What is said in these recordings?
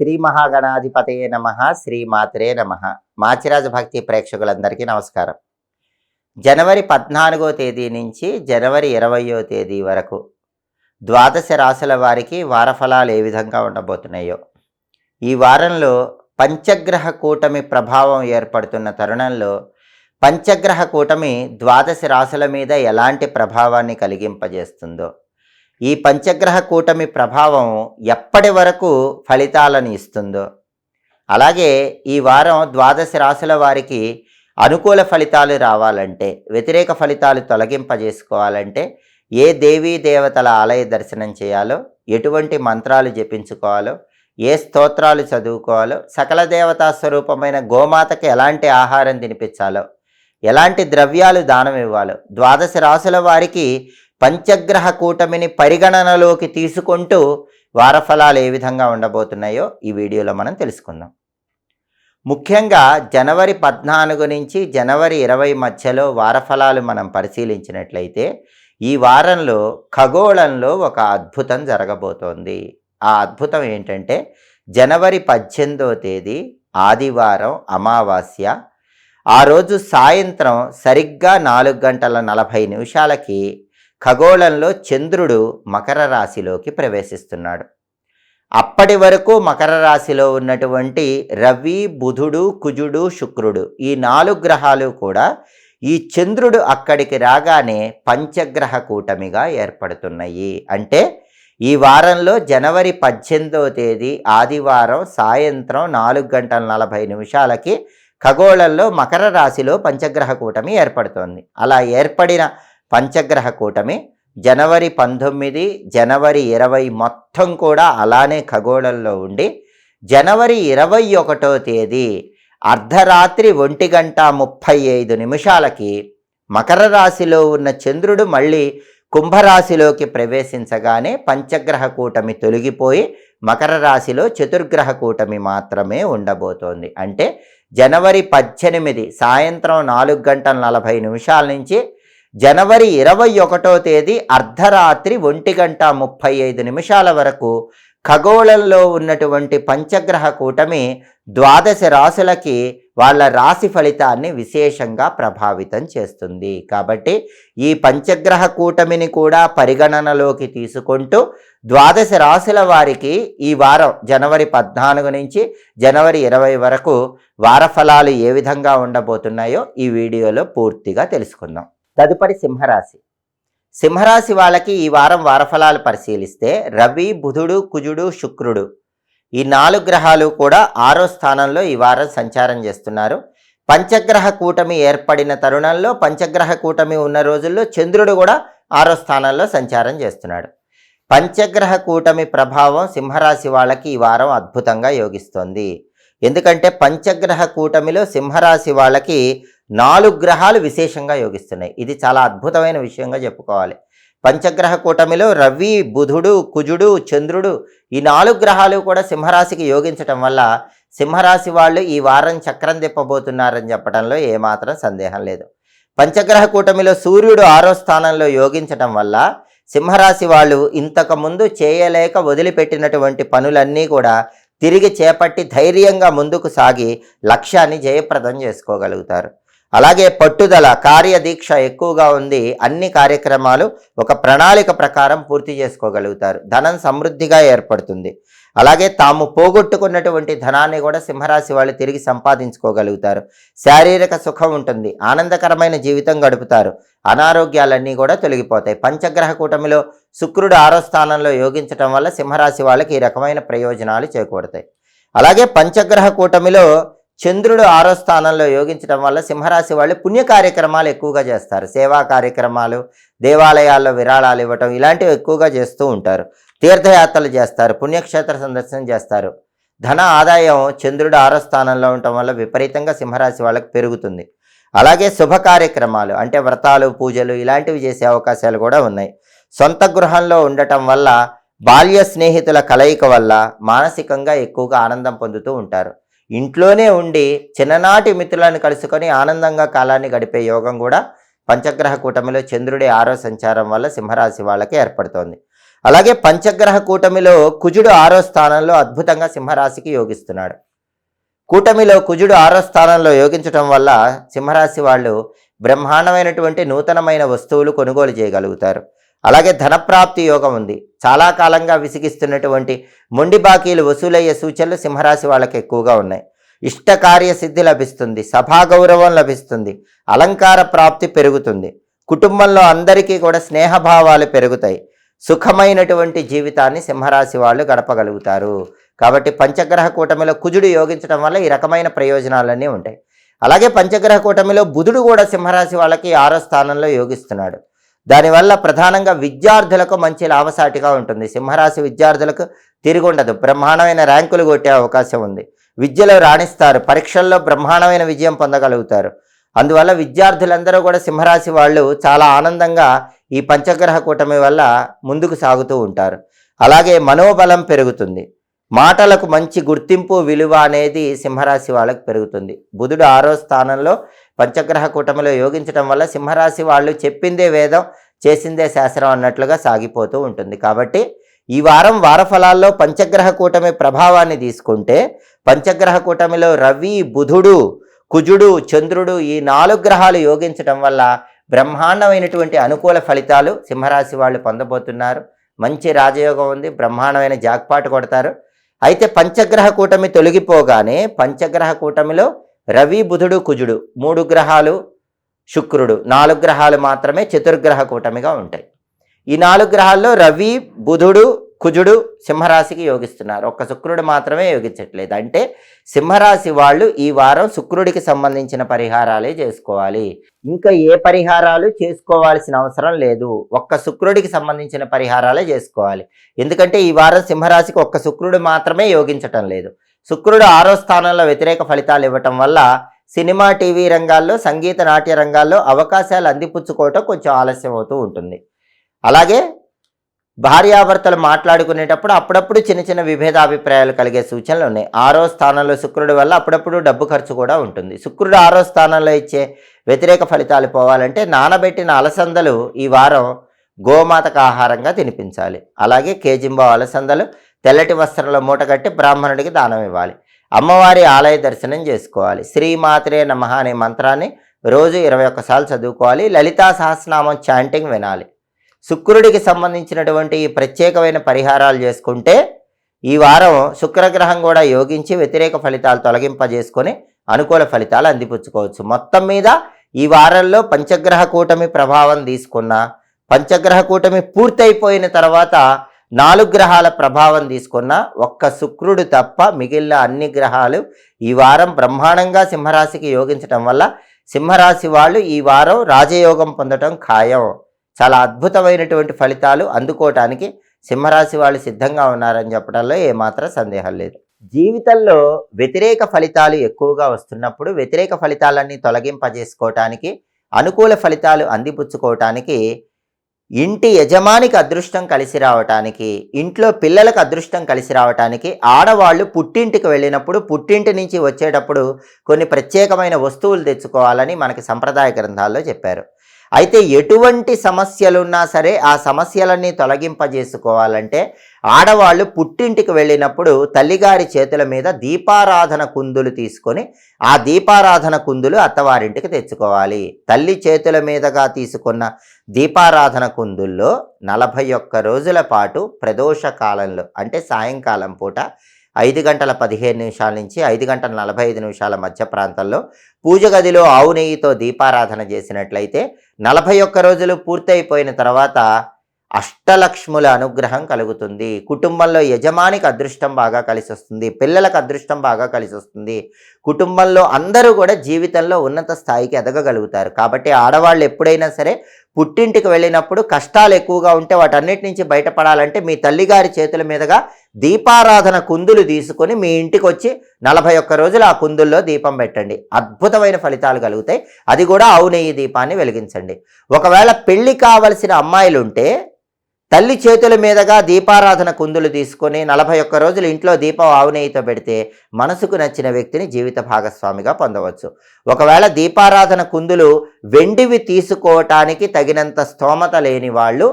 శ్రీ మహాగణాధిపతయే నమః. శ్రీ మాత్రే నమః. మాచిరాజ భక్తి ప్రేక్షకులందరికీ నమస్కారం. జనవరి 14వ తేదీ నుంచి జనవరి 20వ తేదీ వరకు ద్వాదశ రాశుల వారికి వారఫలాలు ఏ విధంగా ఉండబోతున్నాయో, ఈ వారంలో పంచగ్రహ కూటమి ప్రభావం ఏర్పడుతున్న తరుణంలో పంచగ్రహ కూటమి ద్వాదశ రాశుల మీద ఎలాంటి ప్రభావాన్ని కలిగింపజేస్తుందో, ఈ పంచగ్రహ కూటమి ప్రభావం ఎప్పటి వరకు ఫలితాలను ఇస్తుందో, అలాగే ఈ వారం ద్వాదశ రాశుల వారికి అనుకూల ఫలితాలు రావాలంటే, వ్యతిరేక ఫలితాలు తొలగింపజేసుకోవాలంటే ఏ దేవీ దేవతల ఆలయ దర్శనం చేయాలో, ఎటువంటి మంత్రాలు జపించుకోవాలో, ఏ స్తోత్రాలు చదువుకోవాలో, సకల దేవతా స్వరూపమైన గోమాతకి ఎలాంటి ఆహారం తినిపించాలో, ఎలాంటి ద్రవ్యాలు దానం ఇవ్వాలో, ద్వాదశ రాశుల వారికి పంచగ్రహ కూటమిని పరిగణనలోకి తీసుకుంటూ వారఫలాలు ఏ విధంగా ఉండబోతున్నాయో ఈ వీడియోలో మనం తెలుసుకుందాం. ముఖ్యంగా జనవరి 14 నుంచి జనవరి 20 మధ్యలో వారఫలాలు మనం పరిశీలించినట్లయితే ఈ వారంలో ఖగోళంలో ఒక అద్భుతం జరగబోతోంది. ఆ అద్భుతం ఏంటంటే జనవరి 18వ తేదీ ఆదివారం అమావాస్య. ఆ రోజు సాయంత్రం సరిగ్గా 4:40 ఖగోళంలో చంద్రుడు మకర రాశిలోకి ప్రవేశిస్తున్నాడు. అప్పటి వరకు మకర రాశిలో ఉన్నటువంటి రవి, బుధుడు, కుజుడు, శుక్రుడు ఈ 4 గ్రహాలు కూడా ఈ చంద్రుడు అక్కడికి రాగానే పంచగ్రహ కూటమిగా ఏర్పడుతున్నాయి. అంటే ఈ వారంలో జనవరి 18వ తేదీ ఆదివారం సాయంత్రం 4:40 ఖగోళంలో మకర రాశిలో పంచగ్రహ కూటమి ఏర్పడుతోంది. అలా ఏర్పడిన పంచగ్రహ కూటమి జనవరి 19, జనవరి 20 మొత్తం కూడా అలానే ఖగోళంలో ఉండి జనవరి 21వ తేదీ అర్ధరాత్రి 1:35 మకర రాశిలో ఉన్న చంద్రుడు మళ్ళీ కుంభరాశిలోకి ప్రవేశించగానే పంచగ్రహ కూటమి తొలగిపోయి మకర రాశిలో చతుర్గ్రహ కూటమి మాత్రమే ఉండబోతోంది. అంటే జనవరి 18 సాయంత్రం 4:40 నుంచి జనవరి 21వ తేదీ అర్ధరాత్రి 1:35 వరకు ఖగోళంలో ఉన్నటువంటి పంచగ్రహ కూటమి ద్వాదశ రాశులకి వాళ్ళ రాశి ఫలితాన్ని విశేషంగా ప్రభావితం చేస్తుంది. కాబట్టి ఈ పంచగ్రహ కూటమిని కూడా పరిగణనలోకి తీసుకుంటూ ద్వాదశ రాశుల వారికి ఈ వారం జనవరి 14 నుంచి జనవరి 20 వరకు వారఫలాలు ఏ విధంగా ఉండబోతున్నాయో ఈ వీడియోలో పూర్తిగా తెలుసుకుందాం. తదుపరి సింహరాశి. సింహరాశి వాళ్ళకి ఈ వారం వారఫలాలు పరిశీలిస్తే రవి, బుధుడు, కుజుడు, శుక్రుడు ఈ 4 గ్రహాలు కూడా 6వ స్థానంలో ఈ వారం సంచారం చేస్తున్నారు. పంచగ్రహ కూటమి ఏర్పడిన తరుణంలో, పంచగ్రహ కూటమి ఉన్న రోజుల్లో చంద్రుడు కూడా 6వ స్థానంలో సంచారం చేస్తున్నాడు. పంచగ్రహ కూటమి ప్రభావం సింహరాశి వాళ్ళకి ఈ వారం అద్భుతంగా యోగిస్తోంది. ఎందుకంటే పంచగ్రహ కూటమిలో సింహరాశి వాళ్ళకి 4 గ్రహాలు విశేషంగా యోగిస్తున్నాయి. ఇది చాలా అద్భుతమైన విషయంగా చెప్పుకోవాలి. పంచగ్రహ కూటమిలో రవి, బుధుడు, కుజుడు, చంద్రుడు ఈ 4 గ్రహాలు కూడా సింహరాశికి యోగించటం వల్ల సింహరాశి వాళ్ళు ఈ వారం చక్రం తిప్పబోతున్నారని చెప్పడంలో ఏమాత్రం సందేహం లేదు. పంచగ్రహ కూటమిలో సూర్యుడు 6వ స్థానంలో యోగించటం వల్ల సింహరాశి వాళ్ళు ఇంతకుముందు చేయలేక వదిలిపెట్టినటువంటి పనులన్నీ కూడా తిరిగి చేపట్టి ధైర్యంగా ముందుకు సాగి లక్ష్యాన్ని జయప్రదం చేసుకోగలుగుతారు. అలాగే పట్టుదల, కార్యదీక్ష ఎక్కువగా ఉంది. అన్ని కార్యక్రమాలు ఒక ప్రణాళిక ప్రకారం పూర్తి చేసుకోగలుగుతారు. ధనం సమృద్ధిగా ఏర్పడుతుంది. అలాగే తాము పోగొట్టుకున్నటువంటి ధనాన్ని కూడా సింహరాశి వాళ్ళు తిరిగి సంపాదించుకోగలుగుతారు. శారీరక సుఖం ఉంటుంది. ఆనందకరమైన జీవితం గడుపుతారు. అనారోగ్యాలన్నీ కూడా తొలగిపోతాయి. పంచగ్రహ కూటమిలో శుక్రుడు 6వ స్థానంలో యోగించటం వల్ల సింహరాశి వాళ్ళకి ఈ రకమైన ప్రయోజనాలు చేకూడతాయి. అలాగే పంచగ్రహ కూటమిలో చంద్రుడు 6వ స్థానంలో యోగించడం వల్ల సింహరాశి వాళ్ళు పుణ్య కార్యక్రమాలు ఎక్కువగా చేస్తారు. సేవా కార్యక్రమాలు, దేవాలయాల్లో విరాళాలు ఇవ్వటం ఇలాంటివి ఎక్కువగా చేస్తూ ఉంటారు. తీర్థయాత్రలు చేస్తారు, పుణ్యక్షేత్ర సందర్శనం చేస్తారు. ధన ఆదాయం చంద్రుడు 6వ స్థానంలో ఉండటం వల్ల విపరీతంగా సింహరాశి వాళ్ళకి పెరుగుతుంది. అలాగే శుభ కార్యక్రమాలు అంటే వ్రతాలు, పూజలు ఇలాంటివి చేసే అవకాశాలు కూడా ఉన్నాయి. సొంత గృహంలో ఉండటం వల్ల, బాల్య స్నేహితుల కలయిక వల్ల మానసికంగా ఎక్కువగా ఆనందం పొందుతూ ఉంటారు. ఇంట్లోనే ఉండి చిన్ననాటి మిత్రులను కలుసుకొని ఆనందంగా కాలాన్ని గడిపే యోగం కూడా పంచగ్రహ కూటమిలో చంద్రుడి 6వ సంచారం వల్ల సింహరాశి వాళ్ళకి ఏర్పడుతోంది. అలాగే పంచగ్రహ కూటమిలో కుజుడు 6వ స్థానంలో అద్భుతంగా సింహరాశికి యోగిస్తున్నాడు. కూటమిలో కుజుడు 6వ స్థానంలో యోగించటం వల్ల సింహరాశి వాళ్ళు బ్రహ్మాండమైనటువంటి నూతనమైన వస్తువులు కొనుగోలు చేయగలుగుతారు. అలాగే ధనప్రాప్తి యోగం ఉంది. చాలా కాలంగా విసిగిస్తున్నటువంటి మొండి బాకీలు వసూలయ్యే సూచనలు సింహరాశి వాళ్ళకి ఎక్కువగా ఉన్నాయి. ఇష్టకార్య సిద్ధి లభిస్తుంది, సభాగౌరవం లభిస్తుంది, అలంకార ప్రాప్తి పెరుగుతుంది, కుటుంబంలో అందరికీ కూడా స్నేహభావాలు పెరుగుతాయి, సుఖమైనటువంటి జీవితాన్ని సింహరాశి వాళ్ళు గడపగలుగుతారు. కాబట్టి పంచగ్రహ కూటమిలో కుజుడు యోగించడం వల్ల ఈ రకమైన ప్రయోజనాలన్నీ ఉంటాయి. అలాగే పంచగ్రహ కూటమిలో బుధుడు కూడా సింహరాశి వాళ్ళకి 6వ స్థానంలో యోగిస్తున్నాడు. దానివల్ల ప్రధానంగా విద్యార్థులకు మంచి లాభసాటిగా ఉంటుంది. సింహరాశి విద్యార్థులకు తిరుగుండదు, బ్రహ్మాండమైన ర్యాంకులు కొట్టే అవకాశం ఉంది, విద్యలో రాణిస్తారు, పరీక్షల్లో బ్రహ్మాండమైన విజయం పొందగలుగుతారు. అందువల్ల విద్యార్థులందరూ కూడా సింహరాశి వాళ్ళు చాలా ఆనందంగా ఈ పంచగ్రహ కూటమి వల్ల ముందుకు సాగుతూ ఉంటారు. అలాగే మనోబలం పెరుగుతుంది, మాటలకు మంచి గుర్తింపు విలువ అనేది సింహరాశి వాళ్ళకి పెరుగుతుంది. బుధుడు 6వ స్థానంలో పంచగ్రహ కూటమిలో యోగించడం వల్ల సింహరాశి వాళ్ళు చెప్పిందే వేదం చేసిందే శాస్త్రం అన్నట్లుగా సాగిపోతూ ఉంటుంది. కాబట్టి ఈ వారం వారఫలాల్లో పంచగ్రహ కూటమి ప్రభావాన్ని తీసుకుంటే పంచగ్రహ కూటమిలో రవి, బుధుడు, కుజుడు, చంద్రుడు ఈ 4 గ్రహాలు యోగించడం వల్ల బ్రహ్మాండమైనటువంటి అనుకూల ఫలితాలు సింహరాశి వాళ్ళు పొందబోతున్నారు. మంచి రాజయోగం ఉంది, బ్రహ్మాండమైన జాక్పాట్ కొడతారు. అయితే పంచగ్రహ కూటమి తొలగిపోగానే పంచగ్రహ కూటమిలో రవి, బుధుడు, కుజుడు 3 గ్రహాలు, శుక్రుడు 4 గ్రహాలు మాత్రమే చతుర్గ్రహ కూటమిగా ఉంటాయి. ఈ 4 గ్రహాల్లో రవి, బుధుడు, కుజుడు సింహరాశికి యోగిస్తున్నారు. ఒక్క శుక్రుడు మాత్రమే యోగించట్లేదు. అంటే సింహరాశి వాళ్ళు ఈ వారం శుక్రుడికి సంబంధించిన పరిహారాలే చేసుకోవాలి. ఇంకా ఏ పరిహారాలు చేసుకోవాల్సిన అవసరం లేదు. ఒక్క శుక్రుడికి సంబంధించిన పరిహారాలే చేసుకోవాలి. ఎందుకంటే ఈ వారం సింహరాశికి ఒక్క శుక్రుడు మాత్రమే యోగించటం లేదు. శుక్రుడు 6వ స్థానంలో వ్యతిరేక ఫలితాలు ఇవ్వటం వల్ల సినిమా, టీవీ రంగాల్లో, సంగీత, నాట్య రంగాల్లో అవకాశాలు అందిపుచ్చుకోవటం కొంచెం ఆలస్యం అవుతూ ఉంటుంది. అలాగే భార్యాభర్తలు మాట్లాడుకునేటప్పుడు అప్పుడప్పుడు చిన్న చిన్న విభేదాభిప్రాయాలు కలిగే సూచనలు ఉన్నాయి. 6వ స్థానంలో శుక్రుడి వల్ల అప్పుడప్పుడు డబ్బు ఖర్చు కూడా ఉంటుంది. శుక్రుడు 6వ స్థానంలో ఇచ్చే వ్యతిరేక ఫలితాలు పోవాలంటే నానబెట్టిన అలసందలు ఈ వారం గోమాతకు ఆహారంగా తినిపించాలి. అలాగే కేజింబావు అలసందలు తెల్లటి వస్త్రంలో మూటగట్టి బ్రాహ్మణుడికి దానం ఇవ్వాలి. అమ్మవారి ఆలయ దర్శనం చేసుకోవాలి. శ్రీమాత్రే నమః అనే మంత్రాన్ని రోజు 21 సార్లు చదువుకోవాలి. లలితా సహస్రనామం చాంటింగ్ వినాలి. శుక్రుడికి సంబంధించినటువంటి ఈ ప్రత్యేకమైన పరిహారాలు చేసుకుంటే ఈ వారం శుక్రగ్రహం కూడా యోగించి వ్యతిరేక ఫలితాలు తొలగింపజేసుకొని అనుకూల ఫలితాలు అందిపుచ్చుకోవచ్చు. మొత్తం మీద ఈ వారంలో పంచగ్రహ కూటమి ప్రభావం తీసుకున్న, పంచగ్రహ కూటమి పూర్తయిపోయిన తర్వాత 4 గ్రహాల ప్రభావం తీసుకున్న ఒక్క శుక్రుడు తప్ప మిగిలిన అన్ని గ్రహాలు ఈ వారం బ్రహ్మాండంగా సింహరాశికి యోగించటం వల్ల సింహరాశి వాళ్ళు ఈ వారం రాజయోగం పొందటం ఖాయం. చాలా అద్భుతమైనటువంటి ఫలితాలు అందుకోవటానికి సింహరాశి వాళ్ళు సిద్ధంగా ఉన్నారని చెప్పడంలో ఏమాత్రం సందేహం లేదు. జీవితంలో వ్యతిరేక ఫలితాలు ఎక్కువగా వస్తున్నప్పుడు వ్యతిరేక ఫలితాలన్నీ తొలగింపజేసుకోవటానికి, అనుకూల ఫలితాలు అందిపుచ్చుకోవటానికి, ఇంటి యజమానికి అదృష్టం కలిసి రావటానికి, ఇంట్లో పిల్లలకు అదృష్టం కలిసి రావటానికి ఆడవాళ్ళు పుట్టింటికి వెళ్ళినప్పుడు పుట్టింటి నుంచి వచ్చేటప్పుడు కొన్ని ప్రత్యేకమైన వస్తువులు తెచ్చుకోవాలని మనకి సంప్రదాయ గ్రంథాల్లో చెప్పారు. అయితే ఎటువంటి సమస్యలున్నా సరే ఆ సమస్యలన్నీ తొలగింపజేసుకోవాలంటే ఆడవాళ్ళు పుట్టింటికి వెళ్ళినప్పుడు తల్లిగారి చేతుల మీద దీపారాధన కుందులు తీసుకొని ఆ దీపారాధన కుందులు అత్తవారింటికి తెచ్చుకోవాలి. తల్లి చేతుల మీదుగా తీసుకున్న దీపారాధన కుందుల్లో 41 రోజుల పాటు ప్రదోష కాలంలో అంటే సాయంకాలం పూట 5:15 నుంచి 5:45 మధ్య ప్రాంతంలో పూజ గదిలో ఆవు నెయ్యితో దీపారాధన చేసినట్లయితే 41 రోజులు పూర్తయిపోయిన తర్వాత అష్టలక్ష్ముల అనుగ్రహం కలుగుతుంది. కుటుంబంలో యజమానికి అదృష్టం బాగా కలిసి వస్తుంది, పిల్లలకు అదృష్టం బాగా కలిసి వస్తుంది, కుటుంబంలో అందరూ కూడా జీవితంలో ఉన్నత స్థాయికి ఎదగగలుగుతారు. కాబట్టి ఆడవాళ్ళు ఎప్పుడైనా సరే పుట్టింటికి వెళ్ళినప్పుడు కష్టాలు ఎక్కువగా ఉంటే వాటన్నిటి నుంచి బయటపడాలంటే మీ తల్లిగారి చేతుల మీదుగా దీపారాధన కుందులు తీసుకొని మీ ఇంటికి వచ్చి 41 రోజులు ఆ కుందుల్లో దీపం పెట్టండి. అద్భుతమైన ఫలితాలు కలుగుతాయి. అది కూడా ఆవు నెయ్యి దీపాన్ని వెలిగించండి. ఒకవేళ పెళ్లి కావలసిన అమ్మాయిలు ఉంటే తల్లి చేతుల మీదుగా దీపారాధన కుందులు తీసుకొని 41 రోజులు ఇంట్లో దీపం ఆవు నెయ్యితో పెడితే మనసుకు నచ్చిన వ్యక్తిని జీవిత భాగస్వామిగా పొందవచ్చు. ఒకవేళ దీపారాధన కుందులు వెండివి తీసుకోవటానికి తగినంత స్తోమత లేని వాళ్ళు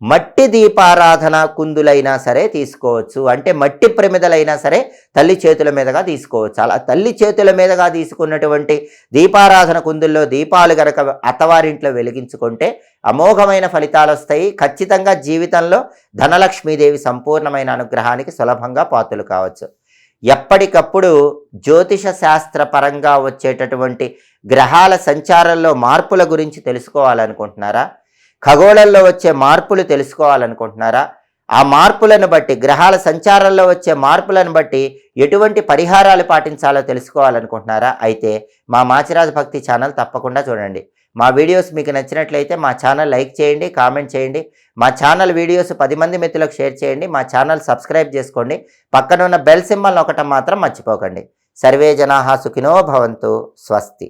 మట్టి దీపారాధన కుందులైనా సరే తీసుకోవచ్చు. అంటే మట్టి ప్రమిదలైనా సరే తల్లి చేతుల మీదుగా తీసుకోవచ్చు. అలా తల్లి చేతుల మీదుగా తీసుకున్నటువంటి దీపారాధన కుందుల్లో దీపాలు గనక అత్తవారింట్లో వెలిగించుకుంటే అమోఘమైన ఫలితాలు వస్తాయి. ఖచ్చితంగా జీవితంలో ధనలక్ష్మీదేవి సంపూర్ణమైన అనుగ్రహానికి సులభంగా పాత్రలు కావచ్చు. ఎప్పటికప్పుడు జ్యోతిష శాస్త్ర పరంగా వచ్చేటటువంటి గ్రహాల సంచారంలో మార్పుల గురించి తెలుసుకోవాలనుకుంటున్నారా? ఖగోళంలో వచ్చే మార్పులు తెలుసుకోవాలనుకుంటున్నారా? ఆ మార్పులను బట్టి, గ్రహాల సంచారంలో వచ్చే మార్పులను బట్టి ఎటువంటి పరిహారాలు పాటించాలో తెలుసుకోవాలనుకుంటున్నారా? అయితే మా మాచిరాజు భక్తి ఛానల్ తప్పకుండా చూడండి. మా వీడియోస్ మీకు నచ్చినట్లయితే మా ఛానల్ లైక్ చేయండి, కామెంట్ చేయండి. మా ఛానల్ వీడియోస్ 10 మంది మిత్రులకు షేర్ చేయండి. మా ఛానల్ సబ్స్క్రైబ్ చేసుకోండి. పక్కన ఉన్న బెల్ సింబల్ నొక్కటం మాత్రం మర్చిపోకండి. సర్వే జనాః సుఖినో భవంతు. స్వస్తి.